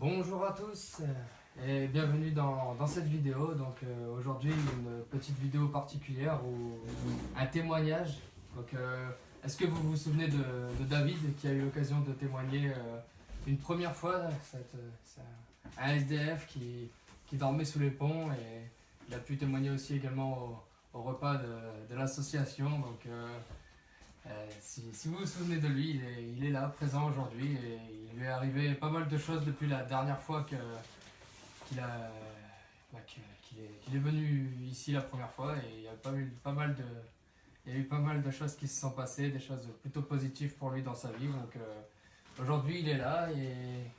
Bonjour à tous et bienvenue dans cette vidéo. Donc aujourd'hui une petite vidéo particulière ou un témoignage. Donc est-ce que vous vous souvenez de David qui a eu l'occasion de témoigner une première fois? C'est un SDF qui dormait sous les ponts et il a pu témoigner aussi également au repas de l'association. Donc si vous vous souvenez de lui, il est là, présent aujourd'hui, et il lui est arrivé pas mal de choses depuis la dernière fois qu'il a, qu'il est venu ici la première fois, et il y a il y a eu pas mal de choses qui se sont passées, des choses plutôt positives pour lui dans sa vie. Donc aujourd'hui il est là et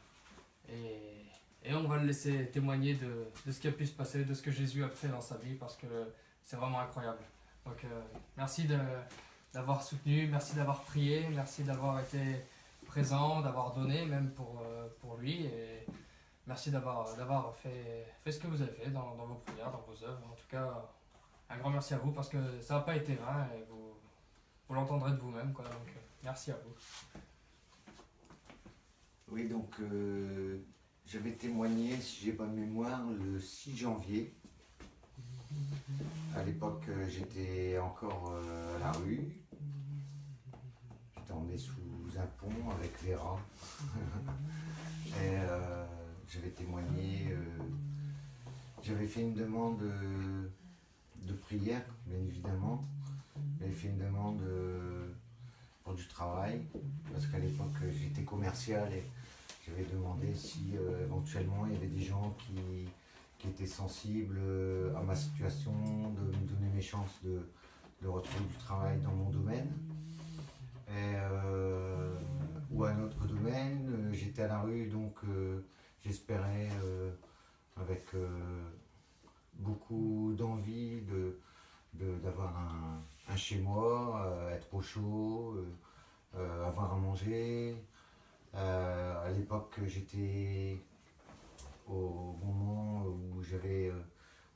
on va le laisser témoigner de ce qui a pu se passer, de ce que Jésus a fait dans sa vie, parce que c'est vraiment incroyable. Donc merci d'avoir soutenu, merci d'avoir prié, merci d'avoir été présent, d'avoir donné même pour lui, et merci d'avoir fait ce que vous avez fait dans vos prières, dans vos œuvres. En tout cas, un grand merci à vous parce que ça n'a pas été vain et vous l'entendrez de vous-même, quoi. Donc merci à vous. Oui, donc j'avais témoigné, si j'ai bonne mémoire, le 6 janvier. À l'époque, j'étais encore à la rue. Je dormais sous un pont avec Vera. Et j'avais témoigné. J'avais fait une demande de prière, bien évidemment. J'avais fait une demande pour du travail, parce qu'à l'époque, j'étais commercial et j'avais demandé si éventuellement il y avait des gens qui étaient sensibles à ma situation, de me donner mes chances de retrouver du travail dans mon domaine. Ou un autre domaine. J'étais à la rue, donc j'espérais avec beaucoup d'envie d'avoir un chez moi, être au chaud, avoir à manger. À l'époque, j'étais au moment où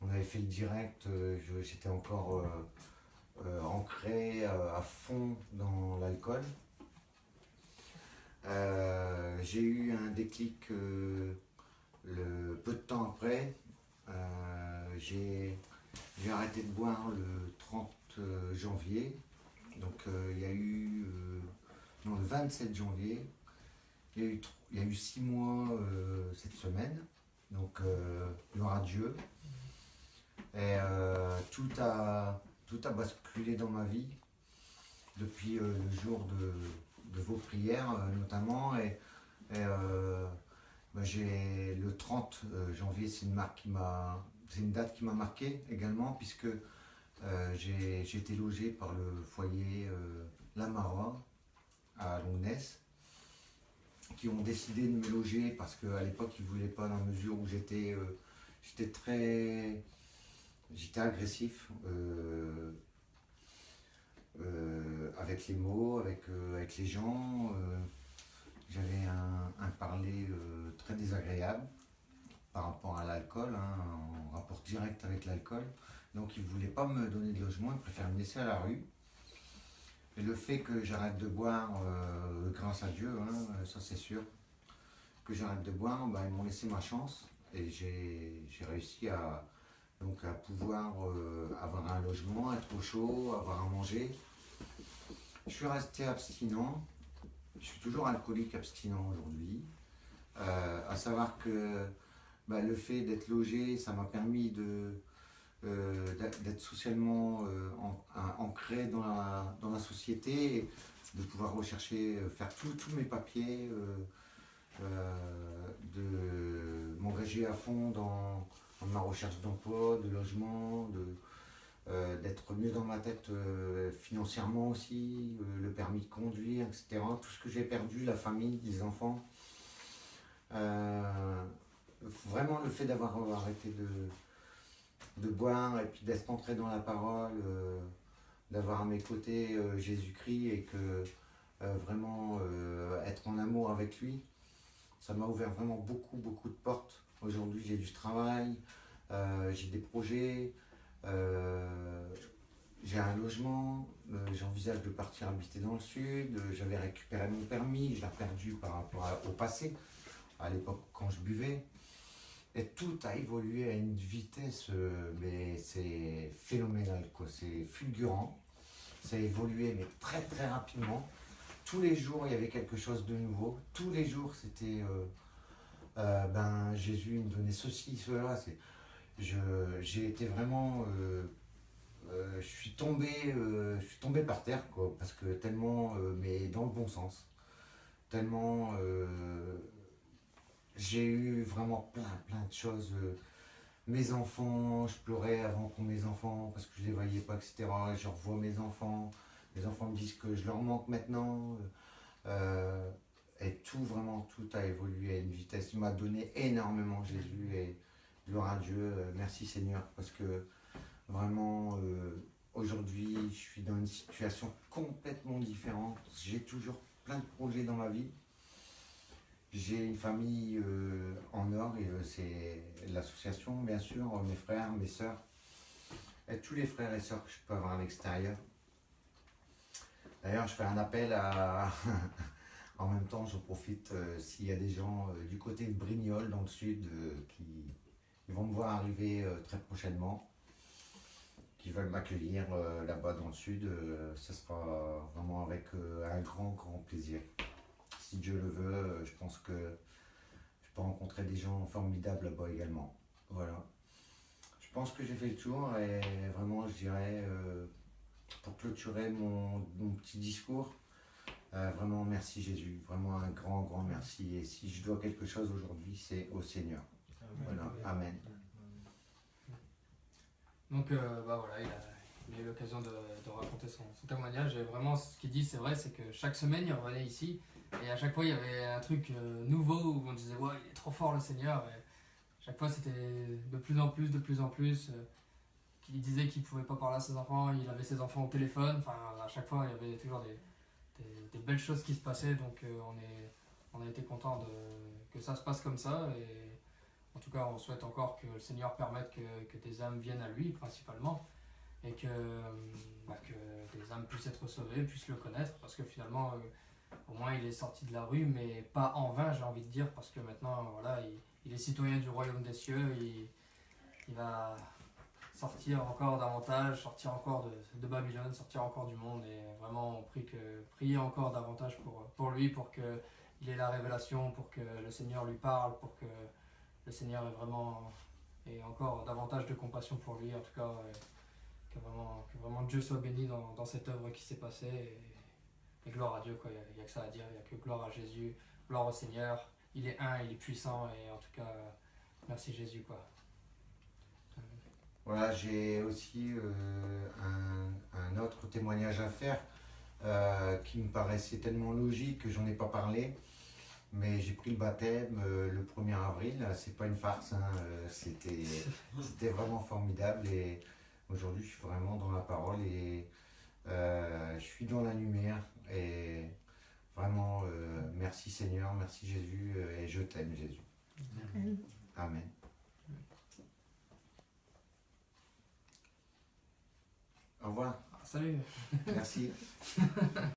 on avait fait le direct, j'étais encore ancré à fond dans l'alcool. J'ai eu un déclic peu de temps après. J'ai arrêté de boire le 30 janvier. Donc il y a eu non, le 27 janvier. Il y a eu 6 mois cette semaine. Donc gloire à Dieu. Et tout a basculé dans ma vie depuis le jour de vos prières notamment. J'ai le 30 janvier, c'est une date qui m'a marqué également, puisque j'ai été logé par le foyer La Marois à Longness, qui ont décidé de me loger parce qu'à l'époque ils ne voulaient pas, dans la mesure où j'étais agressif avec les mots, avec les gens. J'avais un parler très désagréable par rapport à l'alcool, en rapport direct avec l'alcool. Donc ils ne voulaient pas me donner de logement, ils préfèrent me laisser à la rue. Et le fait que j'arrête de boire, grâce à Dieu, ça c'est sûr, que j'arrête de boire, ils m'ont laissé ma chance et j'ai réussi à pouvoir avoir un logement, être au chaud, avoir à manger. Je suis resté abstinent, je suis toujours alcoolique abstinent aujourd'hui. À savoir que le fait d'être logé, ça m'a permis d'être socialement ancré dans la société, de pouvoir rechercher, faire tous mes papiers, de m'engager à fond dans ma recherche d'emploi, de logement, d'être mieux dans ma tête financièrement aussi, le permis de conduire, etc. Tout ce que j'ai perdu, la famille, les enfants. Vraiment le fait d'avoir arrêté de boire et puis d'être entré dans la parole, d'avoir à mes côtés Jésus-Christ et que vraiment être en amour avec lui, ça m'a ouvert vraiment beaucoup de portes. Aujourd'hui j'ai du travail, j'ai des projets, j'ai un logement, j'envisage de partir habiter dans le sud, j'avais récupéré mon permis, je l'ai perdu par rapport au passé. à l'époque quand je buvais. Et tout a évolué à une vitesse, mais c'est phénoménal, quoi. C'est fulgurant. Ça a évolué, mais très très rapidement. Tous les jours, il y avait quelque chose de nouveau. Tous les jours, c'était Jésus il me donnait ceci, cela. J'ai été vraiment. Je suis tombé par terre, quoi, parce que tellement, mais dans le bon sens. Tellement. J'ai eu vraiment plein de choses. Mes enfants, je pleurais avant pour mes enfants parce que je les voyais pas, etc. Je revois mes enfants. Les enfants me disent que je leur manque maintenant. Et tout, vraiment, tout a évolué à une vitesse. Il m'a donné énormément Jésus et gloire à Dieu. Merci Seigneur parce que vraiment, aujourd'hui, je suis dans une situation complètement différente. J'ai toujours plein de projets dans ma vie. J'ai une famille en or et c'est l'association, bien sûr, mes frères, mes sœurs, et tous les frères et sœurs que je peux avoir à l'extérieur. D'ailleurs, je fais un appel à. En même temps, je profite s'il y a des gens du côté de Brignoles, dans le sud, qui ils vont me voir arriver très prochainement, qui veulent m'accueillir là-bas dans le sud. Ce sera vraiment avec un grand plaisir. Si Dieu le veut, je pense que je peux rencontrer des gens formidables là-bas également. Voilà. Je pense que j'ai fait le tour et vraiment, je dirais, pour clôturer mon petit discours, vraiment merci Jésus, vraiment un grand merci. Et si je dois quelque chose aujourd'hui, c'est au Seigneur. Voilà, Amen. Donc voilà, il a eu l'occasion de raconter son témoignage et vraiment ce qu'il dit c'est vrai, c'est que chaque semaine il revenait ici et à chaque fois il y avait un truc nouveau où on disait ouais il est trop fort le Seigneur et chaque fois c'était de plus en plus. Il disait qu'il pouvait pas parler à ses enfants, il avait ses enfants au téléphone, enfin à chaque fois il y avait toujours des belles choses qui se passaient donc on a été content que ça se passe comme ça et en tout cas on souhaite encore que le Seigneur permette que des âmes viennent à lui principalement et que des âmes puissent être sauvées, puissent le connaître parce que finalement au moins il est sorti de la rue mais pas en vain j'ai envie de dire parce que maintenant voilà il est citoyen du royaume des cieux, il va sortir encore davantage, sortir encore de Babylone, sortir encore du monde et vraiment on prie prier encore davantage pour lui, pour qu'il ait la révélation, pour que le Seigneur lui parle, pour que le Seigneur ait encore davantage de compassion pour lui, en tout cas que vraiment Dieu soit béni dans cette œuvre qui s'est passée et gloire à Dieu quoi, il n'y a que ça à dire, il n'y a que gloire à Jésus, gloire au Seigneur, il est un, il est puissant et en tout cas merci Jésus quoi. Voilà, j'ai aussi un autre témoignage à faire qui me paraissait tellement logique que j'en ai pas parlé. Mais j'ai pris le baptême le 1er avril, c'est pas une farce, hein, c'était vraiment formidable et aujourd'hui je suis vraiment dans la parole et je suis dans la lumière et vraiment merci Seigneur, merci Jésus et je t'aime Jésus. Amen. Au revoir. Salut. Merci.